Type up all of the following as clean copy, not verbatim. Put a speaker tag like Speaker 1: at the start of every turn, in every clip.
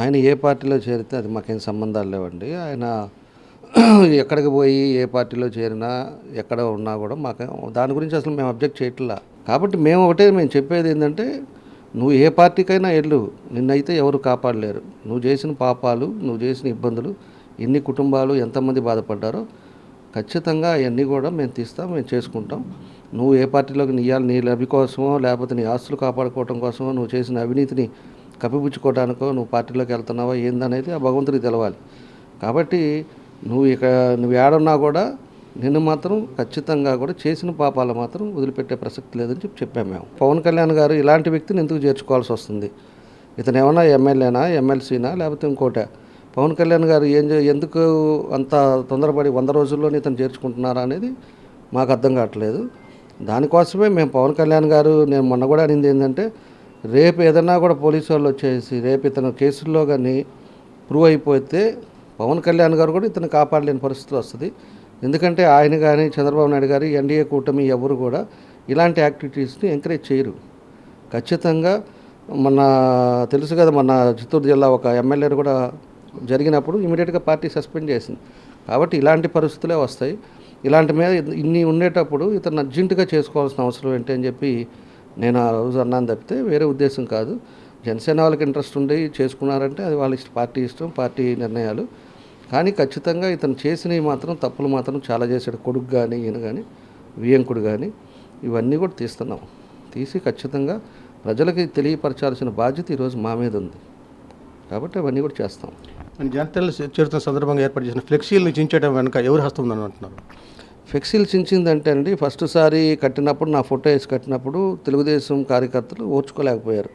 Speaker 1: ఆయన ఏ పార్టీలో చేరితే అది మాకేం సంబంధాలు లేవండి. ఆయన ఎక్కడికి పోయి ఏ పార్టీలో చేరినా, ఎక్కడ ఉన్నా కూడా మాకు దాని గురించి అసలు మేము అబ్జెక్ట్ చేయట్లా. కాబట్టి మేము చెప్పేది ఏంటంటే, నువ్వు ఏ పార్టీకైనా వెళ్ళు, నిన్నైతే ఎవరు కాపాడలేరు. నువ్వు చేసిన పాపాలు, నువ్వు చేసిన ఇబ్బందులు, ఎన్ని కుటుంబాలు ఎంతమంది బాధపడ్డారో ఖచ్చితంగా అవన్నీ కూడా మేము తీస్తాం, మేము చేసుకుంటాం. నువ్వు ఏ పార్టీలోకి నీ లభి కోసమో, లేకపోతే నీ ఆస్తులు కాపాడుకోవడం కోసమో, నువ్వు చేసిన అవినీతిని కప్పిపుచ్చుకోవడానికో నువ్వు పార్టీలోకి వెళ్తున్నావా ఏందనేది ఆ భగవంతుడికి తెలవాలి. కాబట్టి నువ్వు ఏడున్నా కూడా నిన్ను మాత్రం ఖచ్చితంగా కూడా చేసిన పాపాలు మాత్రం వదిలిపెట్టే ప్రసక్తి లేదని చెప్పాము మేము. పవన్ కళ్యాణ్ గారు ఇలాంటి వ్యక్తిని ఎందుకు చేర్చుకోవాల్సి వస్తుంది? ఇతను ఏమన్నా ఎమ్మెల్యేనా, ఎమ్మెల్సీనా, లేకపోతే ఇంకోట? పవన్ కళ్యాణ్ గారు ఎందుకు అంత తొందరపడి 100 రోజుల్లోనే ఇతను చేర్చుకుంటున్నారా అనేది మాకు అర్థం కావట్లేదు. దానికోసమే మేము పవన్ కళ్యాణ్ గారు, నేను మొన్న కూడా అనింది ఏంటంటే, రేపు ఏదన్నా కూడా పోలీసు వాళ్ళు వచ్చేసి రేపు ఇతను కేసుల్లో కానీ ప్రూవ్ అయిపోతే పవన్ కళ్యాణ్ గారు కూడా ఇతను కాపాడలేని పరిస్థితి వస్తుంది. ఎందుకంటే ఆయన కానీ చంద్రబాబు నాయుడు గారు, ఎన్డీఏ కూటమి ఎవరు కూడా ఇలాంటి యాక్టివిటీస్ని ఎంకరేజ్ చేయరు. ఖచ్చితంగా తెలుసు కదా, మన చిత్తూరు జిల్లా ఒక ఎమ్మెల్యేని కూడా జరిగినప్పుడు ఇమీడియట్గా పార్టీ సస్పెండ్ చేసింది. కాబట్టి ఇలాంటి పరిస్థితులే వస్తాయి. ఇలాంటి మీద ఇన్ని ఉండేటప్పుడు ఇతను అర్జెంటుగా చేసుకోవాల్సిన అవసరం ఏంటి అని చెప్పి నేను ఆ రోజు అన్నాను తప్పితే వేరే ఉద్దేశం కాదు. జనసేన వాళ్ళకి ఇంట్రెస్ట్ ఉండి చేసుకున్నారంటే అది వాళ్ళ పార్టీ ఇష్టం, పార్టీ నిర్ణయాలు. కానీ ఖచ్చితంగా ఇతను చేసినవి మాత్రం తప్పులు మాత్రం చాలా చేశాడు. కొడుకు కానీ ఈయన కానీ వియంకుడు కానీ ఇవన్నీ కూడా తీస్తున్నాం. తీసి ఖచ్చితంగా ప్రజలకి తెలియపరచాల్సిన బాధ్యత ఈరోజు మా మీద ఉంది. కాబట్టి అవన్నీ కూడా చేస్తాం.
Speaker 2: జనతలు చేరుతున్న సందర్భంగా ఏర్పాటు చేసిన ఫ్లెక్సీలను చించడం వెనుక ఎవరు హస్తం ఉందని అంటున్నారు?
Speaker 1: ఫ్లెక్సీలు చించిందంటే అండి, ఫస్ట్ సారి కట్టినప్పుడు నా ఫోటో వేసి కట్టినప్పుడు తెలుగుదేశం కార్యకర్తలు ఓర్చుకోలేకపోయారు.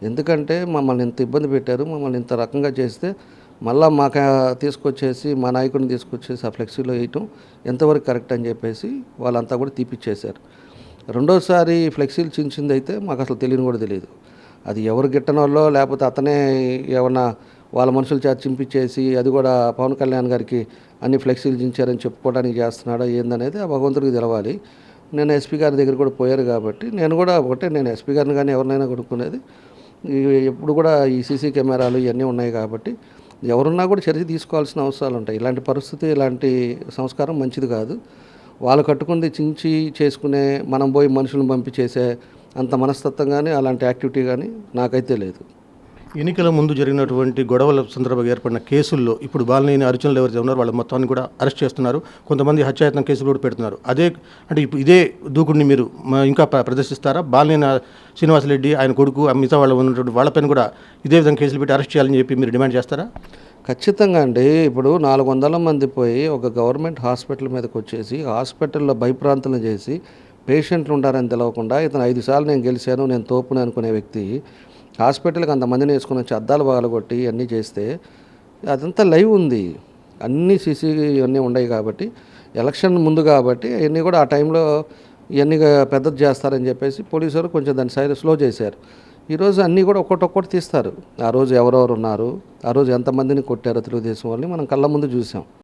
Speaker 1: ఎందుకంటే మమ్మల్ని ఇంత ఇబ్బంది పెట్టారు, మమ్మల్ని ఇంత రకంగా చేస్తే మళ్ళీ మాకు తీసుకొచ్చేసి మా నాయకుడిని తీసుకొచ్చేసి ఆ ఫ్లెక్సీలో వేయటం ఎంతవరకు కరెక్ట్ అని చెప్పేసి వాళ్ళంతా కూడా తీపిచ్చేశారు. రెండోసారి ఫ్లెక్సీలు చించింది అయితే మాకు అసలు తెలియని కూడా తెలియదు. అది ఎవరు గిట్టనోళ్ళో లేకపోతే అతనే ఏమన్నా వాళ్ళ మనుషుల చేత చింపించేసి అది కూడా పవన్ కళ్యాణ్ గారికి అన్ని ఫ్లెక్సీలు చించారని చెప్పుకోవడానికి చేస్తున్నాడో ఏందనేది ఆ భగవంతుడికి తెలవాలి. నేను ఎస్పీ గారి దగ్గర కూడా పోయారు కాబట్టి నేను ఎస్పీ గారిని కానీ ఎవరినైనా కొనుక్కునేది ఎప్పుడు కూడా ఈ సీసీ కెమెరాలు ఇవన్నీ ఉన్నాయి కాబట్టి ఎవరున్నా కూడా చర్య తీసుకోవాల్సిన అవసరాలు ఉంటాయి. ఇలాంటి పరిస్థితి, ఇలాంటి సంస్కారం మంచిది కాదు. వాళ్ళు కట్టుకుంది చించి చేసుకునే మనం పోయి మనుషులను పంపి చేసే అంత మనస్తత్వం కానీ అలాంటి యాక్టివిటీ కానీ నాకైతే లేదు.
Speaker 2: ఎన్నికల ముందు జరిగినటువంటి గొడవల సందర్భంగా ఏర్పడిన కేసుల్లో ఇప్పుడు బాలినేని అర్జునులు ఎవరైతే ఉన్నారో వాళ్ళ మొత్తాన్ని కూడా అరెస్ట్ చేస్తున్నారు. కొంతమంది హత్యాయత్నం కేసులు కూడా పెడుతున్నారు. ఇప్పుడు ఇదే దూకుడిని మీరు ఇంకా ప్రదర్శిస్తారా? బాలినేని శ్రీనివాసరెడ్డి, ఆయన కొడుకు, మిగతా వాళ్ళు ఉన్నటువంటి వాళ్ళపైన కూడా ఇదే విధంగా కేసులు పెట్టి అరెస్ట్ చేయాలని చెప్పి మీరు డిమాండ్ చేస్తారా?
Speaker 1: ఖచ్చితంగా అండి. ఇప్పుడు 400 మంది పోయి ఒక గవర్నమెంట్ హాస్పిటల్ మీదకి వచ్చేసి హాస్పిటల్లో భయప్రాంతులను చేసి పేషెంట్లు ఉండారని తెలవకుండా ఇతను 5 సార్లు నేను గెలిచాను, నేను తోపుని అనుకునే వ్యక్తి హాస్పిటల్కి అంతమందిని వేసుకుని వచ్చి అద్దాలు పగలగొట్టి అన్నీ చేస్తే అదంతా లైవ్ ఉంది. అన్నీ సీసీ ఇవన్నీ ఉన్నాయి కాబట్టి ఎలక్షన్ ముందు కాబట్టి అవన్నీ కూడా ఆ టైంలో ఇవన్నీ పెద్దది చేస్తారని చెప్పేసి పోలీసులు కొంచెం దాన్ని స్లో చేశారు. ఈరోజు అన్నీ కూడా ఒక్కొక్కటి తీస్తారు. ఆ రోజు ఎవరెవరు ఉన్నారు, ఆ రోజు ఎంతమందిని కొట్టారో తెలుగుదేశం వాళ్ళని మనం కళ్ళ ముందు చూసాం.